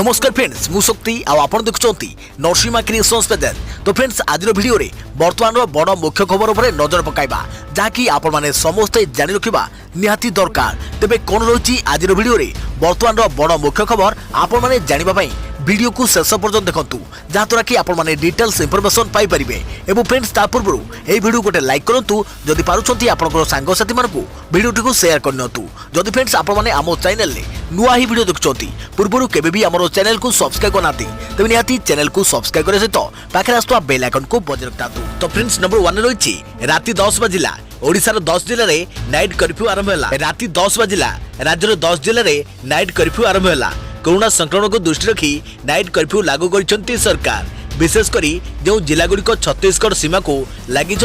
नमस्कार फ्रेंड्स मु शक्ति आपण देखुंती नरसिंहा क्रिएशंस पेज। तो फ्रेंड्स आज वीडियो रे वर्तमान बड़ मुख्य खबर उपर नजर पकाइबा जहाँकि आपण माने समस्ते जानि रखिबा निहाती दरकार। तेबे कोन रही आज वीडियो रे वर्तमान बड़ मुख्य खबर आपण माने जानिबा पई वीडियो को शेष पर्यंत देखंतु जहाँद्वारा कि आपण माने डिटेल्स इंफॉर्मेशन पाई परिबे। एवं फ्रेंड्स ता पूर्व ए वीडियो गोटे लाइक करंतु जदि पारुछंती आपनकर सांग साथी मानकु वीडियो को शेयर करनतु। जदि फ्रेंड्स आपण माने आमो चैनल ले नुआ ही वीडियो देखुछंती पूर्व केबे भी हमरो चैनल को सब्सक्राइब करनाती तबे निहाती चैनल को सब्सक्राइब करे सहित पाखे आस्तुवा बेल आइकन को बजाय रखतातु। तो फ्रेंड्स नंबर 1 रही राति 10 बजिला ओडिशार 10 जिले में नाइट कर्फ्यू आरंभ है। राति 10 बजिला राज्यर 10 जिले में नाइट कर्फ्यू आरंभ है। कोरोना संक्रमण को दृष्टि रखी नाइट कर्फ्यू लागू कर सरकार। विशेषकर जो जिलागुड़िक छत्तीसगढ़ सीमा को लगी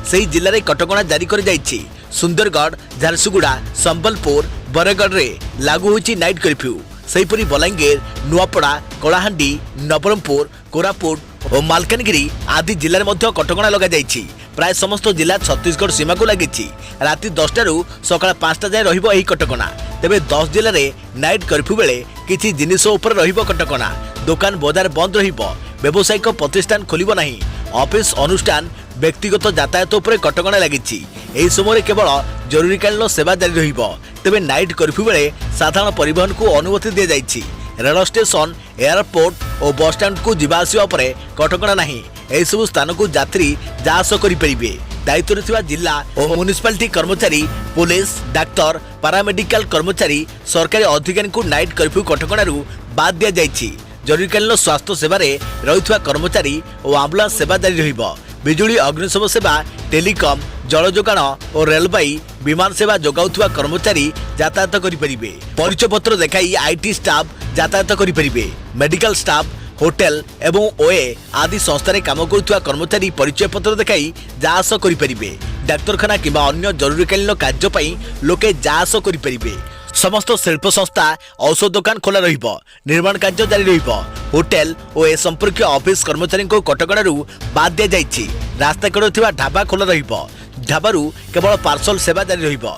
से जिले में कटकणा जारी कर जाइछि। सुंदरगढ़ झारसुगुड़ा संबलपुर बरगढ़ रे लागू होइछि नाइट कर्फ्यू। सेहीपरि बलांगीर नुआपड़ा कलाहांडी नवरंगपुर कोरापुट और मालकानगिरी आदि जिले में कटकणा लगा जाइछि। प्राय समस्त जिला छत्तीसगढ़ सीमा को लगी। राति 10 रु सकाळ 5 जाए रहिबो एही कटकणा। तेबे 10 जिले में नाइट कर्फ्यू बेले किछि जिनिष उपर रहिबो कटकणा। दुकान बजार बंद रहिबो, व्यावसायिक प्रतिष्ठान खोलिबो नाही, ऑफिस अनुष्ठान व्यक्तिगत यातायात उपर कटकणा लागिछि। एही समय केवल जरूरीकालीन सेवा जारी रहिबो। तेबे नाइट कर्फ्यू बेले साधारण परिवहन को अनुमति दिया जाइछि। रेल स्टेशन एयरपोर्ट और बस स्टैंड को जीवा आसिबा परे कटकणा नाही। एही सब स्थान को यात्री जास करि परिबे। दायित्व थिबा जिला और म्युनिसिपालिटी कर्मचारी पुलिस डाक्टर पारामेडिकल कर्मचारी सरकारी अधिकारी को नाइट कर्फ्यू कटकणारू बाद दिया जाइछि। जरूरीकालीन स्वास्थ्य सेवा रही कर्मचारी और आम्बुलांस सेवा जारी रहिबो। बिजुली अग्निशम सेवा टेलीकॉम जल जोगाण और रेलवाई विमान सेवा जोगाउथुवा कर्मचारी यातायात करि परिबे। परिचय पत्र देखाई आईटी स्टाफ यातायात करि परिबे। मेडिकल स्टाफ होटेल एवं ओए आदि संस्था काम करुवा कर्मचारी परिचय पत्र देखाई जास करि परिबे। डाक्तरखाना किंबा अन्य जरूरीकालीन कार्य पई लोके जास करि परिबे। समस्त शिल्प संस्था औषध दुकान खोला रहिबो। निर्माण कार्य जारी रहिबो। होटेल और ए संपर्क ऑफिस कर्मचारी को कटकणारू बाद दिया जाइछि। रास्ता कड़े थिबा ढाबा खोला रहिबो। ढाबारू केवल पार्सल सेवा जारी रहिबो।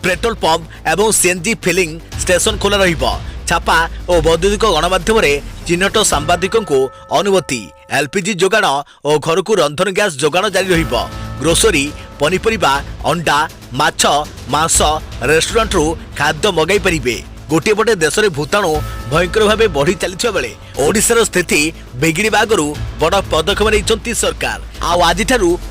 पेट्रोल पंप एवं सीएनजी फिलिंग स्टेशन खोला रहिबो। छापा और वैद्युतिक गणमाध्यम चिन्हट सांबादिकों को अनुमति। एलपीजी जोगाण और घर को रंधन गैस जोगाण जारी रहिबो। ग्रोसरी पनीपरिबा अंडा माछ मांस रेस्टोरेंट रू खाद्य मगाई परिबे। गोटे पटे देश में भूताणु भयंकर भाव बढ़ी चली बेले ओडिशार स्थिति बिगिड़वा आगु बड़ पदक्षेप नहीं सरकार। आज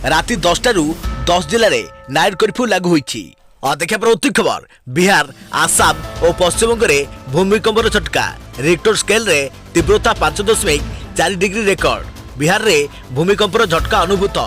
राति 10 रु 10 जिले में नाइट कर्फ्यू लागू होइछि। देखा प्रवृत्ति खबर बिहार आसाम और पश्चिमबंग में भूमिकंपर झटका। रिक्टर स्केल रे तीव्रता 5.4 डिग्री रेकर्ड। बिहार रे भूमिकंपर झटका अनुभूत।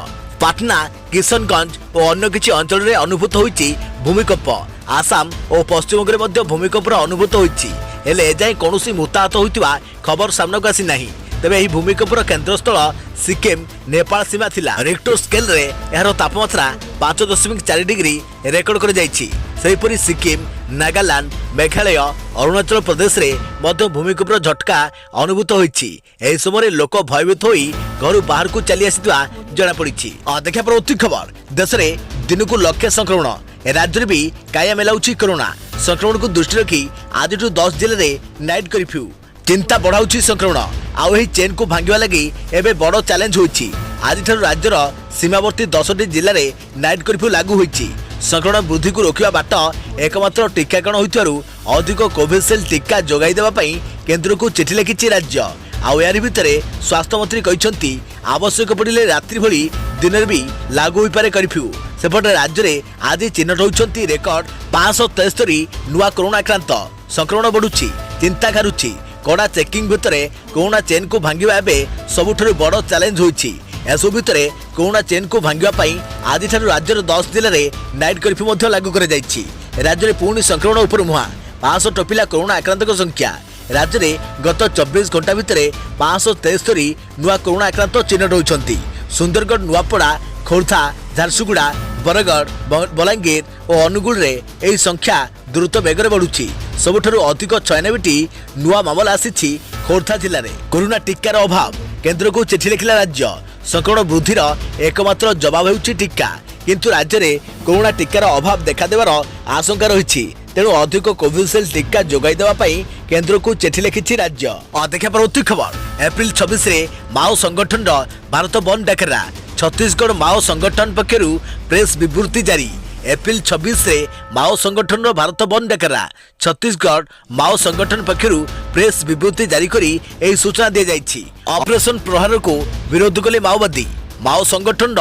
पाटना किशनगंज और अन्य किछि अंचल रे अनुभूत होइछि भूमिकंप। आसाम और पश्चिमबंग में भूमिकंपर अनुभूत होइछि हेले एजाए कौनसी मृताहत होइतिबा खबर सामना को आसी नाही। तेबे एही भूमिकंपर केन्द्रस्थल सिक्किम नेपाल सीमा थिला। रिक्टर स्केल रे एहार तापमात्रा 5.4 डिग्री रेकर्ड कर जाइछि। सेहीपरि सिक्किम नागालैंड मेघालय अरुणाचल प्रदेश रे मध्य भूमिकंपर झटका अनुभूत होइछि। एही समय लोक भयभीत होई घर बाहर को चली आसिथिबा जणा पड़िछि। देखा प्रवृत्ति खबर देश में दिन को लक्षे संक्रमण राज्य भी काया मेलाउछि कोरोना संक्रमण को दृष्टि रखी आज 10 जिले में नाइट कर्फ्यू चिंता बढ़ाऊँ संक्रमण आउ चेन को भांगा लगी एवं बड़ चैलेंज होइछि। आज राज्यर सीमावर्ती 10टी जिले में नाइट कर्फ्यू लागू होइछि। संक्रमण वृद्धि को रोकवा बाट एकमात्र टीकाकरण होइथिबारु अधिक कोविशील्ड टीका जोगाई देबा पई केंद्र को चिठी लिखिछि राज्य। आउ यार भितरे स्वास्थ्य मंत्री कहिसंती आवश्यक पड़िले रात्रि भली दिन में भी लागू होई पारे कर्फ्यू। सेपटे राज्य में आज चिन्हट होइछंती रेकर्ड 573 नुआ कोरोना आक्रांत। संक्रमण बढ़ुछि चिंता घारुछि। कड़ा चेकिंग भितरे कोरोना चेन को भांगिबा एबे सबुठारु बड़ चैलेंज होइछि। एसो भितरे कोरोना चेन को भांगिबा पई आज राज्यर 10 जिले में नाइट कर्फ्यू मध्य लागू कर जाइछि। राज्य में पुणी संक्रमण उपर मुहां 500 टपिला कोरोना आक्रांत संख्या। राज्य में गत 24 घंटा भितरे 573 नुआ कोरोना आक्रांत चिन्हट होइछंती। सुंदरगढ़ नुआपड़ा खोर्धा झारसुगुड़ा बरगढ़ बलांगीर और अनुगुल रे एही संख्या द्रुत बेगर बढ़ुछि। सबुठारु अधिक 96टी नुआ मामला आसीछि खोर्धा जिले में। कोरोना टीकार अभाव केंद्र को चिठी लिखिला राज्य। संक्रमण वृद्धिर एकमात्र जवाब हेउछि टीका किंतु राज्य में कोरोना टीकार अभाव देखा देवार आशंका रही। तेणु अधिक कोविशील्ड टीका जोगाई देवा पई केंद्र को चिठी लिखिछि राज्य। देखा परवर्ती खबर एप्रिल 26 रे माओ संगठन भारत बंद डाकरा छत्तीसगढ़ माओ संगठन पक्षर प्रेस विवृत्ति जारी। एप्रिल 26 रे माओ संगठन भारत बंद डाकरा छत्तीसगढ़ माओ संगठन पक्षर प्रेस विवृत्ति जारी करी एही सूचना दि जाइछि। ऑपरेशन प्रहार को विरोध कले माओवादी। माओ संगठन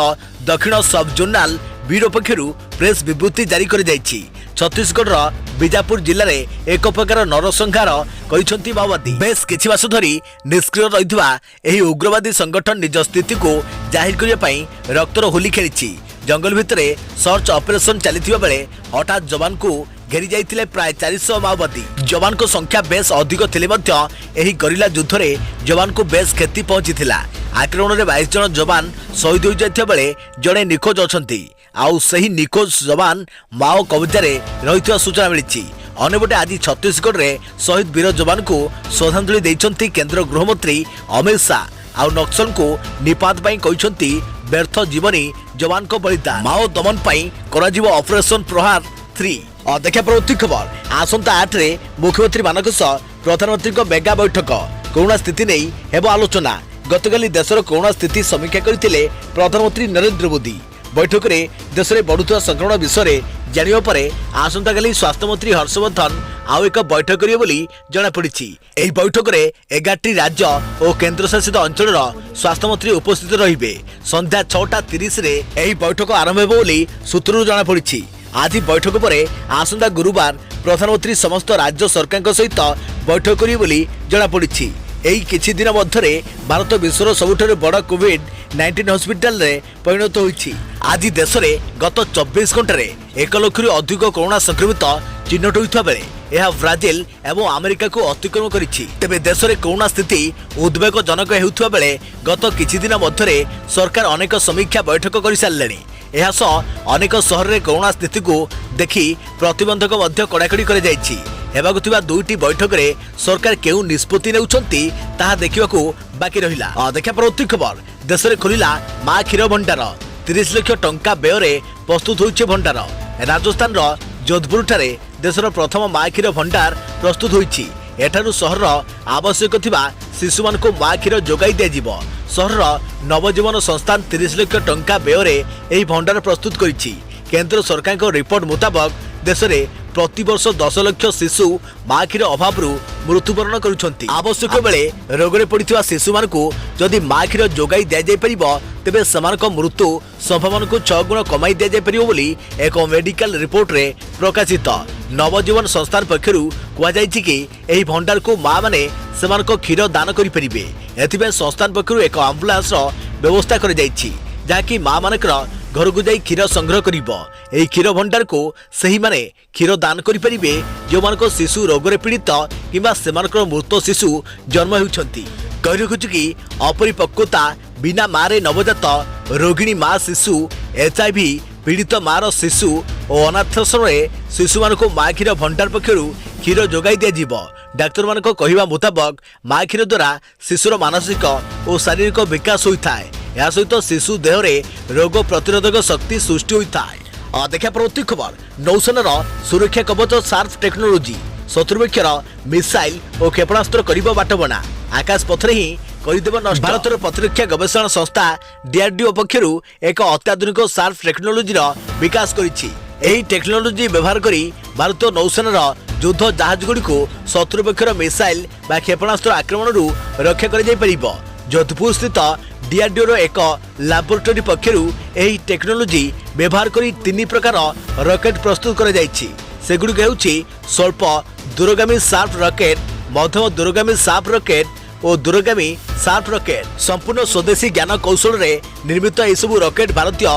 दक्षिण सब जोनाल ब्यूरो पक्षर प्रेस विवृत्ति जारी कर जाइछि। छत्तीसगढ़ बीजापुर जिले में एक प्रकार नरसंहार करिसेंती माओवादी। बेस किछि मास धरी निष्क्रिय रहितबा एही उग्रवादी संगठन निज स्थिति को जाहिर करिया पई रक्तर होली खेलिछि। जंगल भितरे सर्च ऑपरेशन चलिथिबा बेले हठात जवान को घेरी जाइथिले प्राय 400 माओवादी। जवान को संख्या बेस अधिक थिले मध्य एही गरिला युद्ध रे जवान को बेस क्षति पहुंचीथिला। आक्रमण रे 22 जन जवान शहीद हो जाइथिबा बेले जणे निखोज अछंती। आउ सही निखोज जवान माओ कब्जारे रहिथिबा सूचना मिलिछि। अन्यपटे आज छत्तीसगढ़ रे शहीद वीर जवान को श्रद्धांजलि दैछंती केंद्र गृहमंत्री अमित शाह। आउ नक्सल को निपात पई कहिसंती व्यर्थ जीवनी जवान को बलिदान। माओ दमन पई कराजिबो ऑपरेशन प्रहार 3। देखा परवर्ती खबर आसंता 8 रे मुख्यमंत्री मानक सह प्रधानमंत्री को मेगा बैठक कोरोना स्थिति नहीं हेबो आलोचना। गतकाली देशर कोरोना स्थिति समीक्षा करथिले प्रधानमंत्री नरेंद्र मोदी। बैठक में देश में बढ़ुवा संक्रमण विषय जानिबा परे आसंता काली स्वास्थ्य मंत्री हर्षवर्धन आउ एक बैठक करिवे बोली जଣାपड़ी। एही बैठक में 11टी राज्य और केन्द्रशासित अंचल स्वास्थ्य मंत्री उपस्थित रहिबे। संध्या 6:30 रे एही बैठक आरंभ हेबो बोली सूत्रରୁ जଣାपड़ी। आज बैठक पर आसंता गुरुवार प्रधानमंत्री समस्त राज्य सरकार सहित बैठक करिवे बोली जଣାपड़ी। एही किछि दिन मध्यरे भारत विश्वर सबुठारु बड़ कोविड-19 हॉस्पिटल रे परिणत होइछि। आज देश में गत 24 घंटे 1 लाख अधिक कोरोना संक्रमित चिन्हट होइथा बेले यह ब्राजिल एवं अमेरिका को अतिक्रम करिछि। तेबे देश में कोरोना स्थिति उद्वेगजनक हेउथबा बेले गत किछि दिन मध्यरे सरकार अनेक समीक्षा बैठक कर सारलेनी। यह सह अनेक शहर में कोरोना स्थिति को देखि प्रतिबंधक मध्य कड़ाकड़ी कर जाइछि। हेबाकु थिबा 2टी बैठक रे सरकार केउ निष्पत्ति नेउछंती ताहा देखिबाकू बाकी रहिला। देखा परवर्ती खबर देश में खोलिला मां क्षीर भंडार 30 लाख टंका व्यय प्रस्तुत होइछे भंडार। राजस्थान रो जोधपुर ठारे देशर प्रथम मां क्षीर भंडार प्रस्तुत होइछि। एठारु सहर आवश्यक थिबा शिशु मान को मां क्षीर जोगाई दिया जिवो। सहर नवजीवन संस्थान 30 लाख टंका व्यय एही भंडार प्रस्तुत करिछि। केंद्र सरकार को रिपोर्ट मुताबक देश में प्रति वर्ष 10 लाख शिशु मां क्षीर अभाव मृत्युवरण करुछंती। आवश्यक बेले रोगरे पड़िथिबा शिशु मान को जदि मां क्षीर जोगाई दिया जाय परिबो तेबे समानक मृत्यु संभावना को 6 गुण कमाई दिया जाय परिबो बोली एक मेडिकल रिपोर्ट रे प्रकाशित। नवजीवन संस्थान पक्षरु कुआ जायछि कि एही भंडार को मां माने समानक क्षीर दान करि परिबे। एथिबे संस्थान पक्षरु एक एम्बुलेंस रो व्यवस्था कर जायछि जाकि मां मानकर घर को जाई क्षीर संग्रह करिबो। एही क्षीर भंडार को सही माने क्षीर दान करि परिबे जो मानको शिशु रोगरे पीड़ित किबा सेमानकर मृत शिशु जन्म हेउछंती। कहि रखुछु कि अपरिपक्वता बिना मारे नवजात रोगिणी मां शिशु HIV पीड़ित मार शिशु और अनाथाश्रम शिशु मान को मां क्षीर भंडार पक्षरु क्षीर जोगाई दिया जिवो। डाक्तर मान को कहिबा मुताबक मां क्षीर द्वारा शिशुर मानसिक और शारीरिक विकास होइथाय। या सहित शिशु देह में रोग प्रतिरोधक शक्ति सृष्टि होता है। देखा परवर्ती खबर नौसेनार सुरक्षा कवच शार्प टेक्नोलोजी शत्रुपक्षर मिसाइल और क्षेपणास्त्र करिबो बाटबना आकाश पथरे ही करिदेबो नष्ट। भारतर प्रतिरक्षा गवेषणा संस्था DRDO पक्षरु एक अत्याधुनिक शार्प टेक्नोलोजी विकास करिछि। एही टेक्नोलोजी व्यवहार करी भारतीय नौसेनार युद्ध जहाज गुडी को शत्रुपक्षर मिसाइल बा क्षेपणास्त्र आक्रमण रक्षा कर जाय परिबो। जोधपुर स्थित DRDO रो एक लैबोरेटरी पक्षरु एही टेक्नोलोजी व्यवहार करी 3 प्रकार रॉकेट प्रस्तुत कर जायछि। सेगुडी हेउछि स्वल्प दूरगामी शार्प रॉकेट, मध्यम दूरगामी शार्प रॉकेट और दूरगामी शार्प रॉकेट। संपूर्ण स्वदेशी ज्ञान कौशल रे निर्मित ए सब रॉकेट भारतीय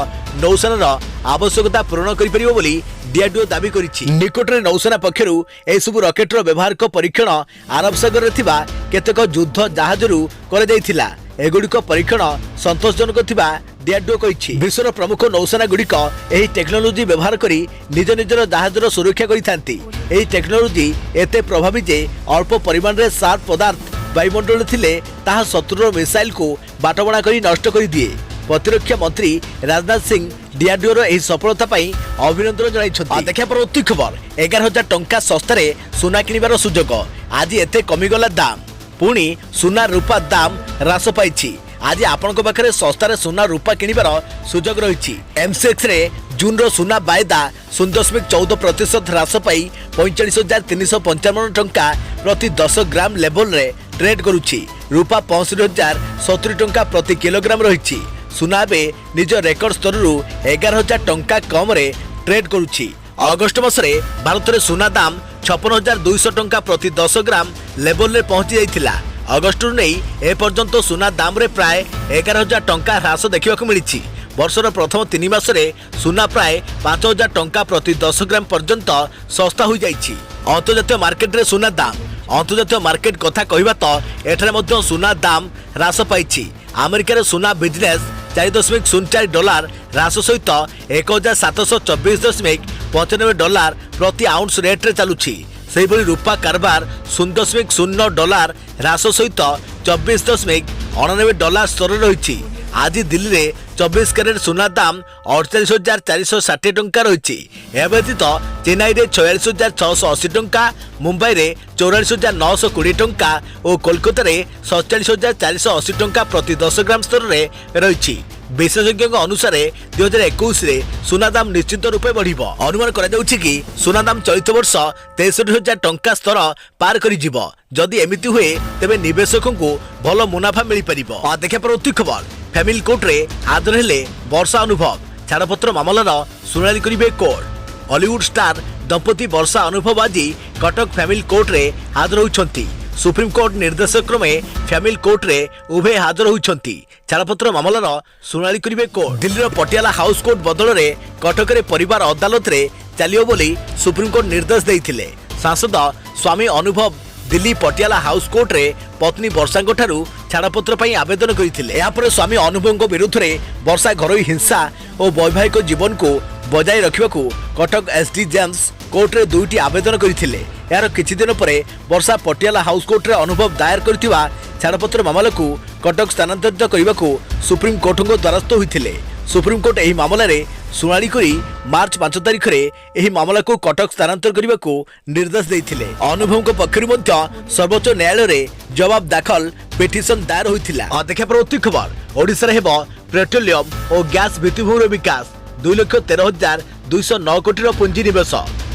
नौसेनार आवश्यकता पूर्ण करि परिबो बोली DRDO दाबी करिछि। निकटरे नौसेना पक्षरु ए सब रॉकेटर व्यवहार को परीक्षण अरब सागर रे थिबा केतेक युद्ध जहाजरु कर जायथिला। एगुड़िक परीक्षण संतोषजनक थिबा DRDO कहिछि। विश्वर प्रमुख नौसेना गुड़िक एही टेक्नोलोजी व्यवहार करी निज निजर जहाजर सुरक्षा करिथांती। एही टेक्नोलोजी एते प्रभावी जे अल्प परिमाण रे शार्प पदार्थ वायुमंडल थिले ताहा शत्रुर मिसाइल को बाटबणा करी नष्ट करि दिए। प्रतिरक्षा मंत्री राजनाथ सिंह DRDO रो एही सफलता पई अभिनंदन जणाइछथि। देखा परवर्ती खबर 11,000 टंका सस्तारे सोना किनिबार सुजोग आज एते कमिगला दाम पुणी सुना रूपा दाम ह्रास पाई। आज आपण पाखे सस्तार सुना रूपा किणवार सुजोग रही। एमसीएक्स रे जून रो सुना वायदा 0.14% ह्रास पाई 45,355 टंका प्रति 10 ग्राम लेवल रे ट्रेड करुछि। रूपा 65,070 टंका प्रति किलोग्राम रही। सुना बे निज रेकर्ड स्तर 11,000 टंका कम रे ट्रेड करुछि। अगस्ट मासरे भारत में सुना दाम 56,200 टंका प्रति 10 ग्राम लेवल रे पहुंची जाइथिला। अगस्ट नहीं ए पर्यंत सुना दाम रे प्राय 11,000 टंका ह्रास देखा मिली। वर्षर प्रथम 3 मासरे सुना प्राय 5,000 टंका प्रति 10 ग्राम पर्यंत सस्ता हो जाइछि। अंतर्जातीय मार्केट रे सुना दाम अंतर्जातीय मार्केट कथा कहबा तो एठारे मध्य सुना दाम ह्रास पाई। अमेरिका रे सुना बिजनेस $4.04 ह्रास सहित 1,724.95 डॉलर प्रति आउंस रेट रे चलुछि। सेहिभଳି रूपा कारबार $0.09 ह्रास सहित 24.99 डॉलर स्तर रही। आज दिल्ली रे 24 कैरेट सुना दाम 48,460 टंका रही। यह व्यतीत चेन्नई रे 46,680 टंका, मुंबई रे 44,920 टंका और कोलकाता रे 47,480 टंका प्रति 10 ग्राम स्तर रे रही। विशेषज्ञों अनुसार 2021 रे सुना दाम निश्चित रूपे बढ़िबो। अनुमान करा जाउछि कि सुना दाम चलित वर्ष 63,000 टंका स्तर पार करि जिवो। जदि एमिति हुए तेबे निवेशकों को भल मुनाफा मिल परिबो। आ देखा परवर्ती खबर फैमिली कोर्ट रे हाजर हेले वर्षा अनुभव। छाड़पत्र मामलार सुनानी करिवे कोर्ट। हॉलीवुड स्टार दंपति वर्षा अनुभव आज कटक फैमिली कोर्ट रे हाजर होइछंती। सुप्रीम कोर्ट निर्देश क्रमे फैमिली कोर्ट रे उभय हाजर होइछंती। छाड़पत्र मामलार सुनानी करिवे कोर्ट। दिल्लीर पटियाला हाउस कोर्ट बदल रे कटक रे परिवार अदालत रे चलियो बोली सुप्रीम कोर्ट निर्देश देइथिले। सांसद स्वामी अनुभव दिल्ली पटियाला हाउस कोर्ट रे पत्नी वर्षांक ठारू छाड़पत्र पई आवेदन करिथिले। या पर स्वामी अनुभव विरुद्ध रे वर्षा घरोई हिंसा और वैवाहिक जीवन को बजाय रखिबाकू कटक एसडी जेम्स कोर्ट रे दुईटी आवेदन करिथिले। यार किछि दिन परे वर्षा पटियाला हाउस कोर्ट रे अनुभव दायर करथिबा छाड़पत्र मामला को कटक स्थानांतरित करने सुप्रीम कोर्ट को द्वारस्थ होइथिले। सुप्रीम कोर्ट एही मामला रे सुनानी करी मार्च 5 तारिख रे एही मामला को कटक स्थानांतर करने को निर्देश देइथिले। अनुभव को पक्षरु मध्य सर्वोच्च न्यायालय रे जवाब दाखल पिटिशन दायर होइथिला। देखा परवर्ती खबर ओडिसा रे हेबो पेट्रोलियम और गैस भित्तिभूमिर विकास 2,13,209 कोटी पुंजी निवेश।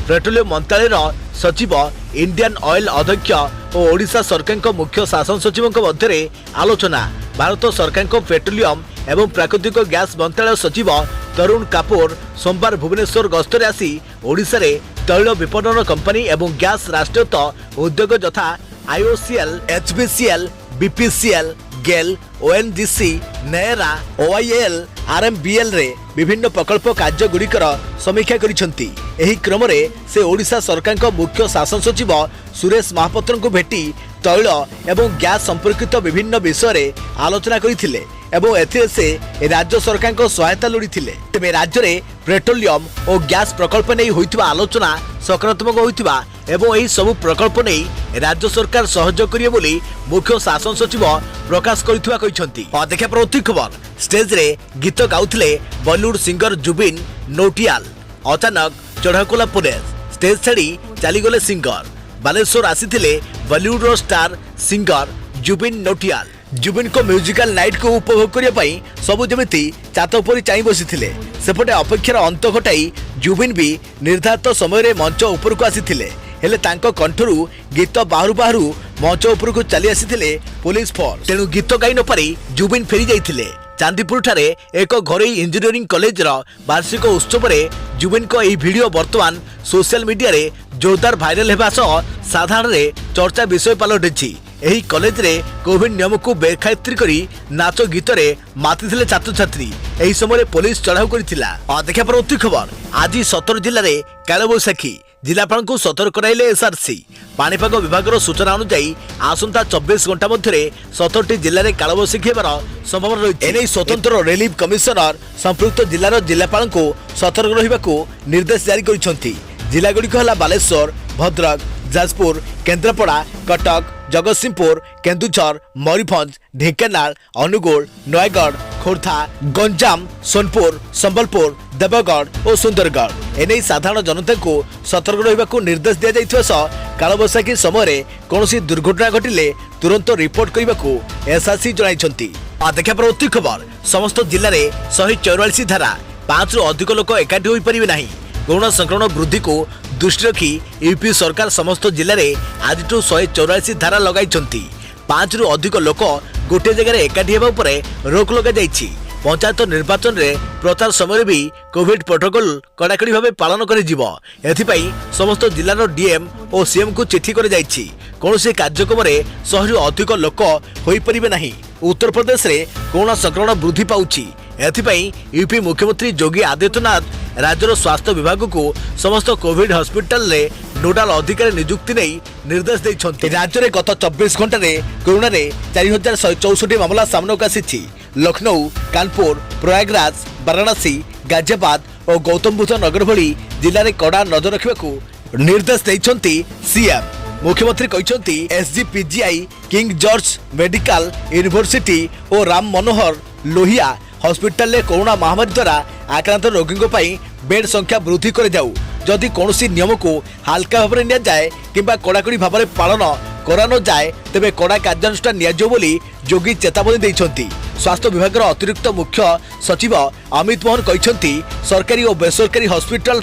पेट्रोलियम मंत्रालय सचिव इंडियन ऑयल अध्यक्ष और ओडिशा सरकार मुख्य शासन सचिव मध्य आलोचना। भारत सरकार पेट्रोलियम एवं प्राकृतिक गैस मंत्रालय सचिव तरुण कापुर सोमवार भुवनेश्वर गस्तर आसी ओडिशा रे तैल विपणन कंपनी एवं गैस राष्ट्रीयत उद्योग यथा IOCL, HPCL, BPCL, गेल, ONGC, नेरा, OIL, RMBL रे विभिन्न प्रकल्प कार्य गुड़िकर समीक्षा करिसेंती। एही क्रम रे से ओडिशा सरकार मुख्य शासन सचिव सुरेश महापात्र को भेटी तैल एवं गैस संपर्कित विभिन्न विषय रे आलोचना करथिले एवं एथिरे से राज्य सरकार को सहायता लोड़ीथिले। तेबे राज्य रे पेट्रोलियम और गैस प्रकल्प नै होइतिबा आलोचना सकारात्मक होइतिबा एवं एही सब प्रकल्प नै राज्य सरकार सहयोग करिए बोली मुख्य शासन सचिव प्रकाश करथिबा कहिसंती। देखा परवर्ती खबर स्टेज रे गीत गाउथिले बॉलीवुड सिंगर जुबिन नौटियाल। अचानक चढ़ाकोला पुलिस स्टेज छाड़ी चलीगले सिंगर। बालेश्वर आसीथिले बॉलीवुड रो स्टार सिंगर जुबिन नौटियाल। जुबिन को म्यूजिकल नाइट को उपभोग करने पाई सबु जमिति चात उपरी चाई बसिथिले। सेपटे अपेक्षार अंत घटाई जुबिन भी निर्धारित समय रे मंच ऊपर को आसीथिले। हेले तांको कंठरू गीत बाहरु बाहरु मंच ऊपर को चली आसीथिले पुलिस फोर्स। तेणु गीत गाई न पारी जुबिन फेरी जाइथिले। चांदीपुर ठारे एक घरोई इंजीनियरिंग कॉलेज रो वार्षिक उत्सव रे जुबिन को एही वीडियो वर्तमान सोशल मीडिया रे जोरदार भाइराल हेबा सह साधारण रे चर्चा विषय पलटिछि। एही कॉलेज रे कोविड नियम को बेखातिर करी नाच गीत रे मातिथिले छात्र छात्री। एही समय पुलिस चढ़ाऊ करिथिला। देखा परवर्ती खबर आज 17 जिल्ला रे कालबैशाखी। जिलापाल को सतर्क कराइले एसआरसी। पाणीपाग विभाग सूचना अनुसार आसंता 24 घंटा मध्य 17टी जिले में कालबैशाखी होबार संभावना रही। एने स्वतंत्र रिलीफ कमिशनर संपृक्त जिलार जिलापाल को सतर्क रहिबाकू निर्देश जारी करिसेंती। जिला गुड़िक है बालेश्वर, भद्रक, जाजपुर, केन्द्रापड़ा, कटक, जगतसिंहपुर, केन्दुझर, मयूरभंज, ढेंकानाल, अनुगुल, नयगढ़, खोर्धा, गंजाम, सोनपुर, संबलपुर, देवगढ़ और सुंदरगढ़। एने साधारण जनता को सतर्क रहिबाकू निर्देश दिया जाइथिबा सह कालबैशाखी समय कौन दुर्घटना घटिले तुरंत रिपोर्ट करने को एसआरसी जणाइछंती। देखा परवर्ती खबर समस्त जिले में 144 धारा 5 रु अधिक लोक एकाठी हो पारे नहीं। कोरोना संक्रमण वृद्धि को दृष्टि रखी यूपी सरकार समस्त जिले में आज 144 धारा लगाई 5 रु अधिक लोक गोटे जगह एकाठी होगा पर रोक लग जाइछि। पंचायत निर्वाचन रे प्रचार समय भी कोविड प्रोटोकॉल कड़ाकड़ी भाव पालन कर समस्त जिलार डीएम और सीएम को चिठी कर कौन कार्यक्रम 100 रु अधिक लोक हो पारे नहीं। उत्तर प्रदेश रे कोरोना संक्रमण वृद्धि पाउछि। यूपी मुख्यमंत्री योगी आदित्यनाथ राज्यर स्वास्थ्य विभाग को समस्त कोविड हॉस्पिटल रे नोडाल अधिकारी नियुक्ति नहीं निर्देश देइछन्ति। राज्य में गत 24 घंटा कोरोना रे 4164 मामला सामना आसी। लखनऊ, कानपुर, प्रयागराज, वाराणसी, गाजियाबाद और गौतम बुद्ध नगर भली जिले में कड़ा नजर रखा निर्देश देइछन्ति सीएम। मुख्यमंत्री कहते SGPGI, king George medical university और राम मनोहर लोहिया हॉस्पिटल में कोरोना महामारी द्वारा आक्रांत रोगी बेड संख्या वृद्धि कर जाऊ। जदि कौन नियम को हाल्का भाव में जाए किंबा कड़ाकड़ी भाव में पालन करान जाए तेबे कड़ा कार्यानुष्ठान नियाजियो बोली योगी चेतावनी देइछन्ति। स्वास्थ्य विभाग अतिरिक्त मुख्य सचिव अमित मोहन कहते सरकारी और बेसरकारी हॉस्पिटल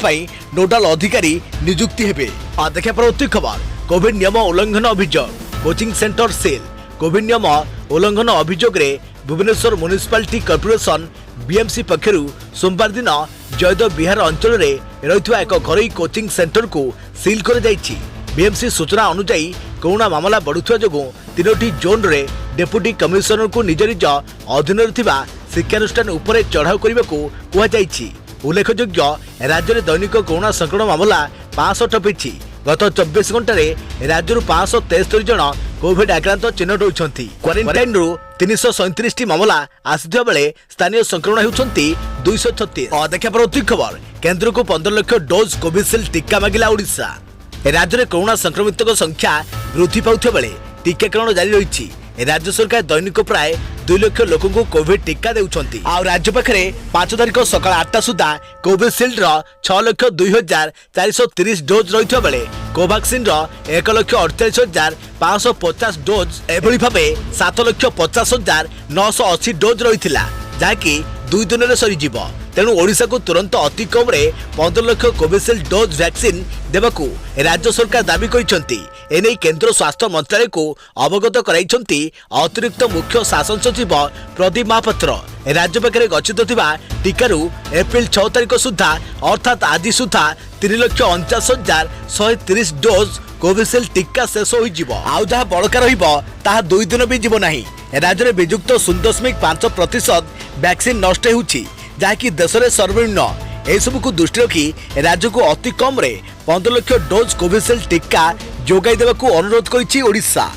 नोडाल अधिकारी नियुक्ति हेबे। देखा परवर्ती खबर कोविड नियम उल्लंघन अभियोग कोचिंग सेंटर सेल। कोविड नियम उल्लंघन अभियोग रे भुवनेश्वर म्युनिसिपालिटी कॉर्पोरेशन बीएमसी पक्षरु सोमवार दिन जयदेव विहार अंचल में रही एक घरोई कोचिंग सेंटर को सील कर जाइछि। बीएमसी सूचना अनुसार कोरोना मामला बढ़ुवा जो 3टी जोन रे डेप्यूटी कमिशनर को निज निज अधीन शिक्षानुष्ठान उपरे चढ़ाऊ करने को कहुଯାଇଛି। उल्लेखयोग्य राज्य में दैनिक कोरोना संक्रमण मामला 500 टपिछि। गत 24 घंटे राज्य 573 जन कोविड आक्रांत चिन्हट होती। क्वारेंटाइन रु 337 मामला आसिथिबा बेले स्थानीय संक्रमण होउछंती 236। देखा परवर्ती खबर केंद्र को 15 लाख डोज कोविशील्ड टीका मागिला ओडिशा। राज्य में कोरोना संक्रमित संख्या वृद्धि पाउथिबा बेले टीकाकरण जारी रही। राज्य सरकार दैनिक प्राय 2 लाख लोक को कोविड टीका देउछंती। आ राज्य पाखरे 5 तारिख सकाळ 8टा सुधा कोविशील्ड 6,02,430 डोज रही बेले कोवैक्सीन 1,48,550 डोज एभली भावे 7,50,980 डोज रही जहाँकि 2 दिन में सरीजीव। तेणु ओडिशा को तुरंत अति कम 15 लाख कोविशील्ड डोज वैक्सीन देवाकू राज्य सरकार दाबी करिसेंती। एने केंद्र स्वास्थ्य मंत्रालय को अवगत कराइछंती अतिरिक्त मुख्य शासन सचिव प्रदीप महापात्र। राज्य पाखे गच्छित थिबा टीकारु एप्रिल 6 तारिख सुधा अर्थात आज सुधा 3,49,130 डोज कोविशील्ड टीका शेष होइजिवो। आउ जहा बळका रहिबो ताहा 2 दिन भी जीव नाही। राज्य में विजुक्त 0.5% वैक्सीन नष्ट होउछि जहाँकि देश में सर्वनिम्न। एसबू को दृष्टि रखी राज्य को अति कम 15 लाख डोज कोविशील्ड टीका जोगाई देवाकू अनुरोध करिछि ओडिशा।